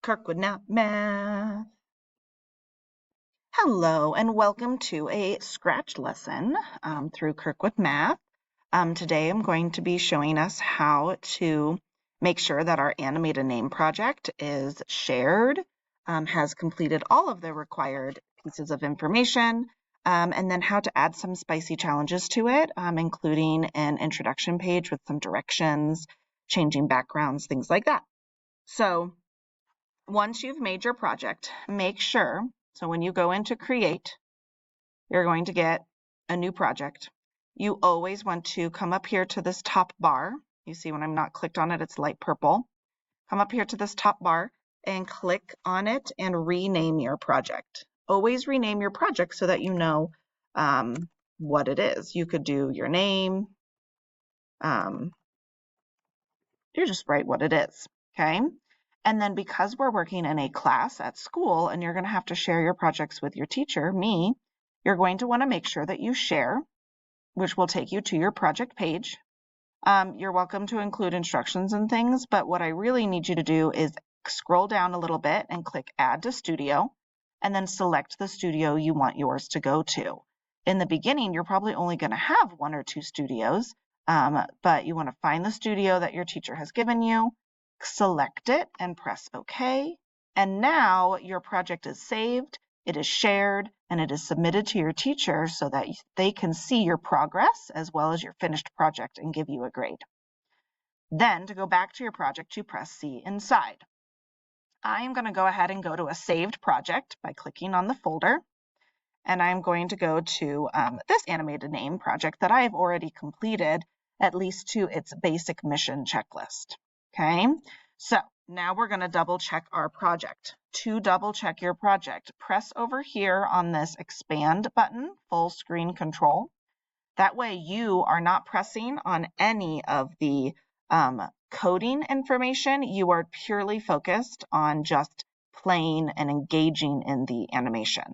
Kirkwood Not Math. Hello and welcome to a Scratch lesson through Kirkwood Math. Today I'm going to be showing us how to make sure that our Animate a Name project is shared, has completed all of the required pieces of information, and then how to add some spicy challenges to it, including an introduction page with some directions, changing backgrounds, things like that. So once you've made your project, make sure, so when you go into create, you're going to get a new project. You always want to come up here to this top bar. You see when I'm not clicked on it, it's light purple. Come up here to this top bar and click on it and rename your project. Always rename your project so that you know what it is. You could do your name. You just write what it is, okay? And then because we're working in a class at school and you're going to have to share your projects with your teacher, me, you're going to want to make sure that you share, which will take you to your project page. You're welcome to include instructions and things, but what I really need you to do is scroll down a little bit and click Add to Studio, and then select the studio you want yours to go to. In the beginning, you're probably only going to have one or two studios, but you want to find the studio that your teacher has given you, select it and press OK. And now your project is saved, it is shared, and it is submitted to your teacher so that they can see your progress as well as your finished project and give you a grade. Then to go back to your project, you press C inside. I'm going to go ahead and go to a saved project by clicking on the folder. And I'm going to go to this animated name project that I have already completed, at least to its basic mission checklist. Okay, so now we're going to double check our project. To double check your project, press over here on this expand button, full screen control. That way you are not pressing on any of the coding information. You are purely focused on just playing and engaging in the animation.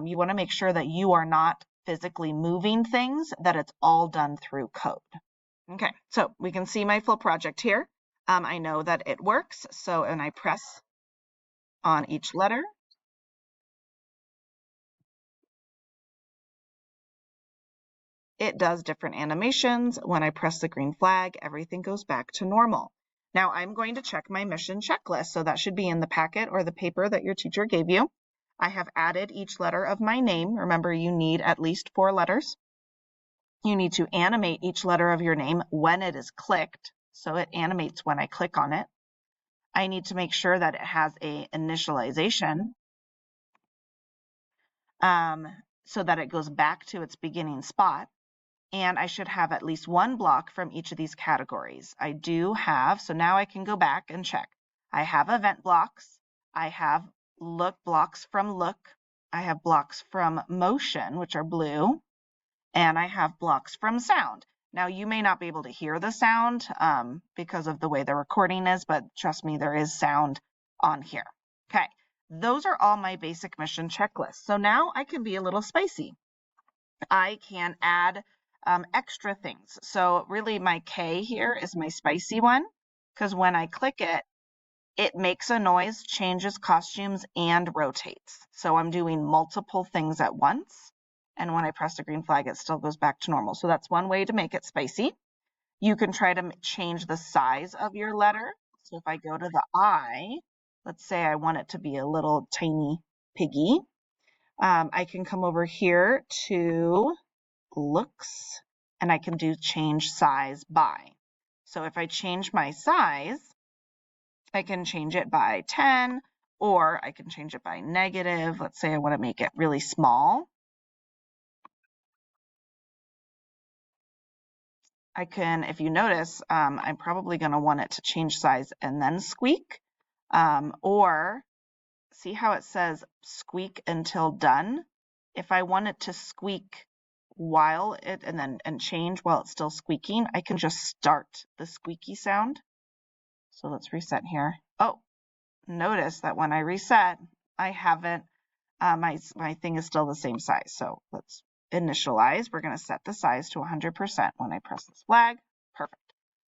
You want to make sure that you are not physically moving things, that it's all done through code. Okay, so we can see my full project here. I know that it works, so and I press on each letter. It does different animations. When I press the green flag, everything goes back to normal. Now I'm going to check my mission checklist, so that should be in the packet or the paper that your teacher gave you. I have added each letter of my name. Remember, you need at least 4 letters. You need to animate each letter of your name when it is clicked, so it animates when I click on it. I need to make sure that it has a initialization so that it goes back to its beginning spot. And I should have at least one block from each of these categories. I do have, so now I can go back and check. I have event blocks. I have look blocks from look. I have blocks from motion, which are blue. And I have blocks from sound. Now you may not be able to hear the sound because of the way the recording is, but trust me, there is sound on here. Okay, those are all my basic mission checklists. So now I can be a little spicy. I can add extra things. So really my K here is my spicy one, because when I click it, it makes a noise, changes costumes, and rotates. So I'm doing multiple things at once. And when I press the green flag, it still goes back to normal. So that's one way to make it spicy. You can try to change the size of your letter. So if I go to the I, let's say I want it to be a little tiny piggy. I can come over here to looks, and I can do change size by. So if I change my size, I can change it by 10, or I can change it by negative. Let's say I want to make it really small. I can, if you notice, I'm probably going to want it to change size and then squeak, or see how it says squeak until done. If I want it to squeak while it and change while it's still squeaking, I can just start the squeaky sound. So let's reset here. Oh, notice that when I reset, I haven't, my thing is still the same size. So let's initialize. We're going to set the size to 100% when I press this flag. Perfect.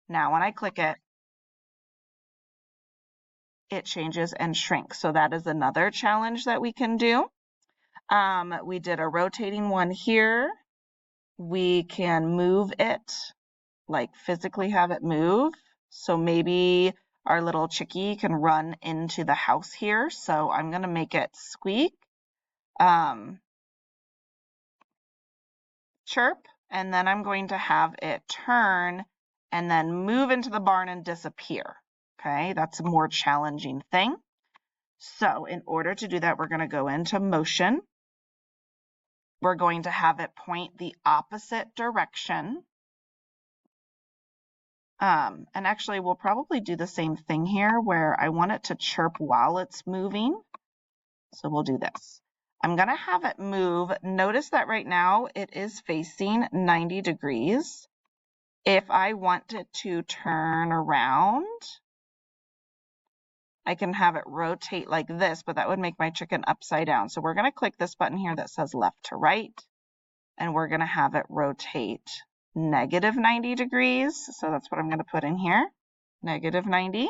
Now when I click it, it changes and shrinks. So that is another challenge that we can do. We did a rotating one here. We can move it, like physically have it move. So maybe our little chickie can run into the house here. So I'm going to make it squeak, chirp, and then I'm going to have it turn and then move into the barn and disappear. Okay, that's a more challenging thing. So in order to do that, we're going to go into motion. We're going to have it point the opposite direction. And actually, we'll probably do the same thing here where I want it to chirp while it's moving. So we'll do this. I'm going to have it move. Notice that right now it is facing 90 degrees. If I want it to turn around, I can have it rotate like this, but that would make my chicken upside down. So we're going to click this button here that says left to right, and we're going to have it rotate negative 90 degrees. So that's what I'm going to put in here, negative 90.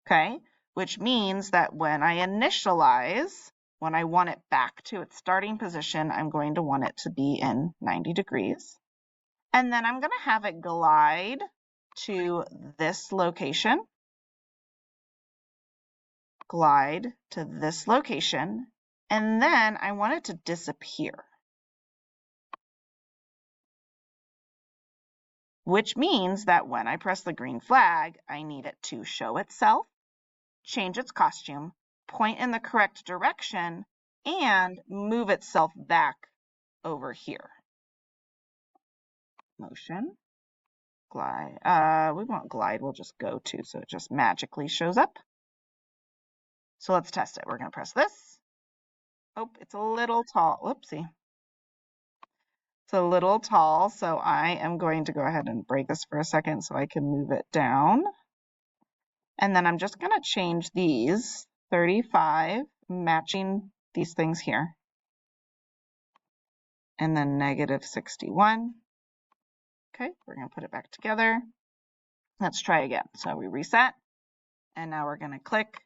Okay, which means that when I initialize, when I want it back to its starting position, I'm going to want it to be in 90 degrees. And then I'm going to have it glide to this location, glide to this location, and then I want it to disappear, which means that when I press the green flag, I need it to show itself, change its costume, point in the correct direction, and move itself back over here. Motion, glide. We won't glide, we'll just go to, so it just magically shows up. So let's test it. We're going to press this. Oh, it's a little tall. Whoopsie. It's a little tall, so I am going to go ahead and break this for a second so I can move it down. And then I'm just going to change these 35, matching these things here. And then negative 61. Okay, we're going to put it back together. Let's try again. So we reset, and now we're going to click,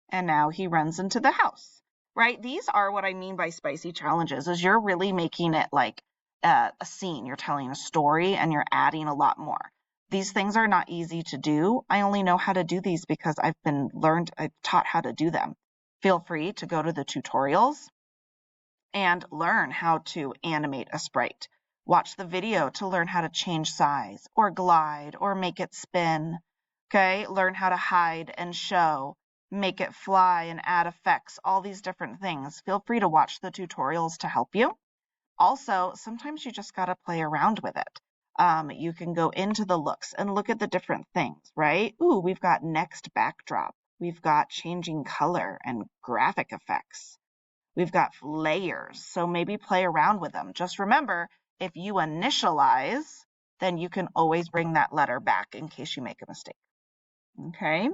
and now he runs into the house, right? These are what I mean by spicy challenges, is you're really making it like a scene. You're telling a story, and you're adding a lot more. These things are not easy to do. I only know how to do these because I've taught how to do them. Feel free to go to the tutorials and learn how to animate a sprite. Watch the video to learn how to change size or glide or make it spin. Okay, learn how to hide and show, make it fly and add effects, all these different things. Feel free to watch the tutorials to help you. Also, sometimes you just got to play around with it. You can go into the looks and look at the different things, right? Ooh, we've got next backdrop. We've got changing color and graphic effects. We've got layers, so maybe play around with them. Just remember, if you initialize, then you can always bring that letter back in case you make a mistake. Okay.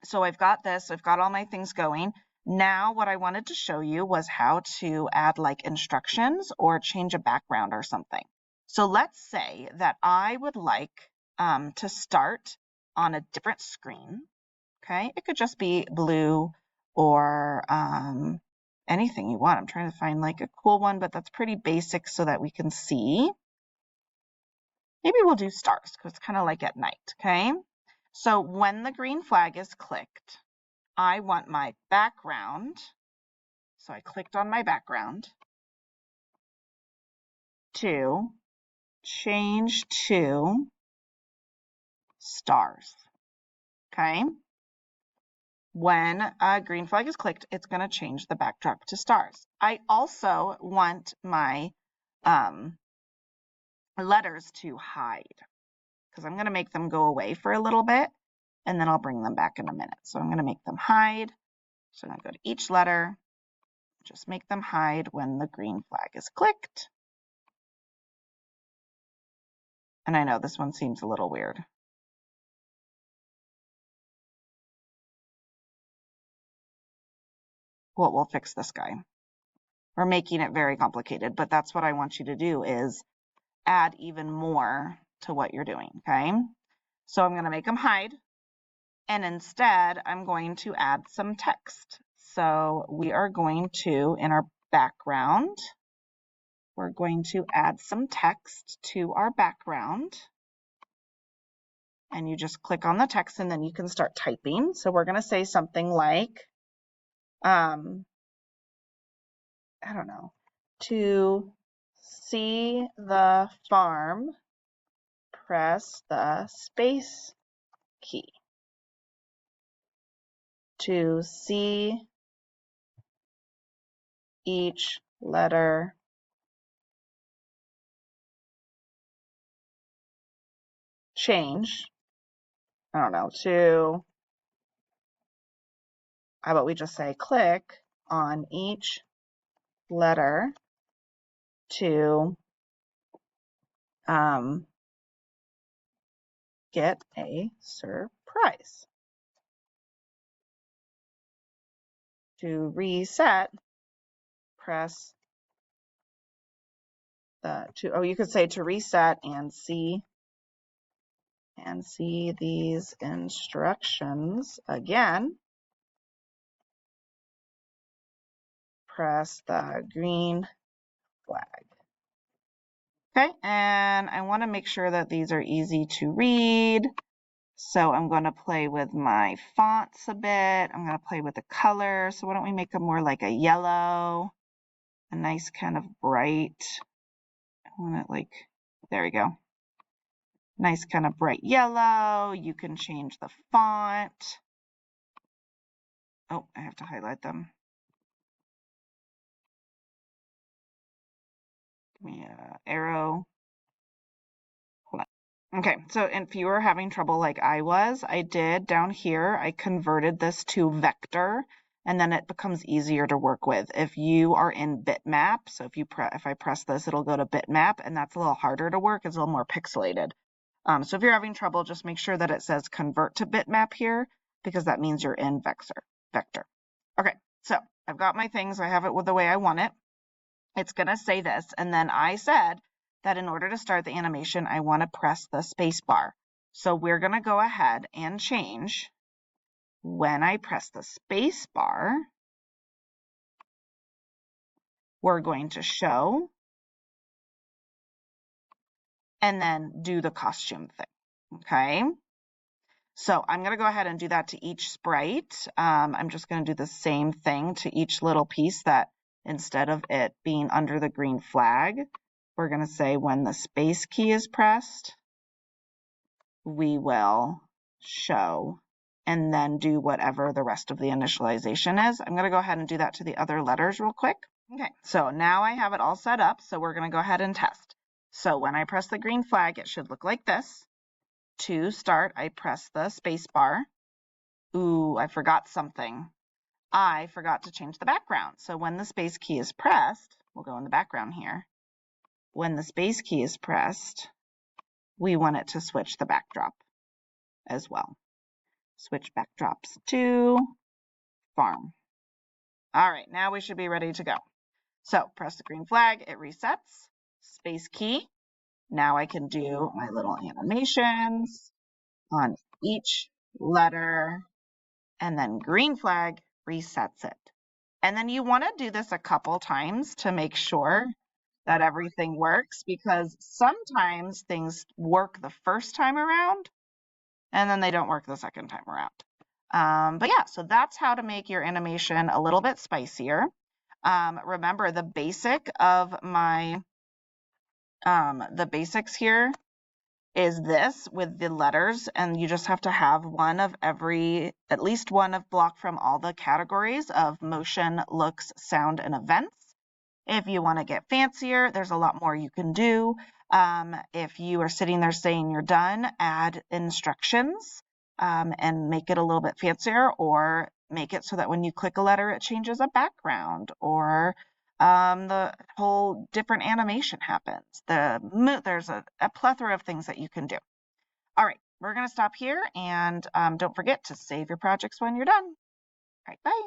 So I've got this, I've got all my things going. Now what I wanted to show you was how to add like instructions or change a background or something. So let's say that I would like to start on a different screen. Okay, it could just be blue or anything you want. I'm trying to find like a cool one, but that's pretty basic so that we can see. Maybe we'll do stars because it's kind of like at night, okay? So when the green flag is clicked, I want my background. So I clicked on my background to change to stars, okay? When a green flag is clicked, it's going to change the backdrop to stars. I also want my letters to hide because I'm going to make them go away for a little bit and then I'll bring them back in a minute. So I'm going to make them hide. So I'm going to go to each letter, just make them hide when the green flag is clicked. And I know this one seems a little weird. Well, we'll fix this guy. We're making it very complicated, but that's what I want you to do is add even more to what you're doing, okay? So I'm going to make them hide, and instead I'm going to add some text. So we are going to, in our background, we're going to add some text to our background. And you just click on the text and then you can start typing. So we're going to say something like, I don't know, to see the farm, press the space key. To see each letter change, I don't know, how about we just say click on each letter to get a surprise. To reset, press you could say to reset and see these instructions again, press the green flag. Okay, and I want to make sure that these are easy to read. So I'm going to play with my fonts a bit. I'm going to play with the color. So why don't we make them more like a yellow, a nice kind of bright, I want it like, there we go. Nice kind of bright yellow. You can change the font. Oh, I have to highlight them. Give me an arrow. Okay, so if you were having trouble like I was, I did down here, I converted this to vector, and then it becomes easier to work with. If you are in bitmap, so if I press this, it'll go to bitmap, and that's a little harder to work, it's a little more pixelated. So if you're having trouble, just make sure that it says convert to bitmap here, because that means you're in vector. Okay, so I've got my things, I have it with the way I want it. It's gonna say this, and then I said that in order to start the animation, I want to press the space bar. So we're going to go ahead and change when I press the space bar, we're going to show and then do the costume thing. Okay. So I'm going to go ahead and do that to each sprite. I'm just going to do the same thing to each little piece that instead of it being under the green flag, we're going to say when the space key is pressed, we will show and then do whatever the rest of the initialization is. I'm going to go ahead and do that to the other letters real quick. Okay, so now I have it all set up, so we're going to go ahead and test. So when I press the green flag, it should look like this. To start, I press the space bar. Ooh, I forgot something. I forgot to change the background. So when the space key is pressed, we'll go in the background here. When the space key is pressed, we want it to switch the backdrop as well. Switch backdrops to farm. All right, now we should be ready to go. So press the green flag, it resets, space key. Now I can do my little animations on each letter, and then green flag resets it. And then you want to do this a couple times to make sure that everything works, because sometimes things work the first time around and then they don't work the second time around. But yeah, so that's how to make your animation a little bit spicier. Remember the basic of my, the basics here is this with the letters, and you just have to have one of every, at least one of block from all the categories of motion, looks, sound, and events. If you want to get fancier, there's a lot more you can do. If you are sitting there saying you're done, add instructions and make it a little bit fancier, or make it so that when you click a letter, it changes a background, or the whole different animation happens. There's a plethora of things that you can do. All right, we're going to stop here, and don't forget to save your projects when you're done. All right, bye.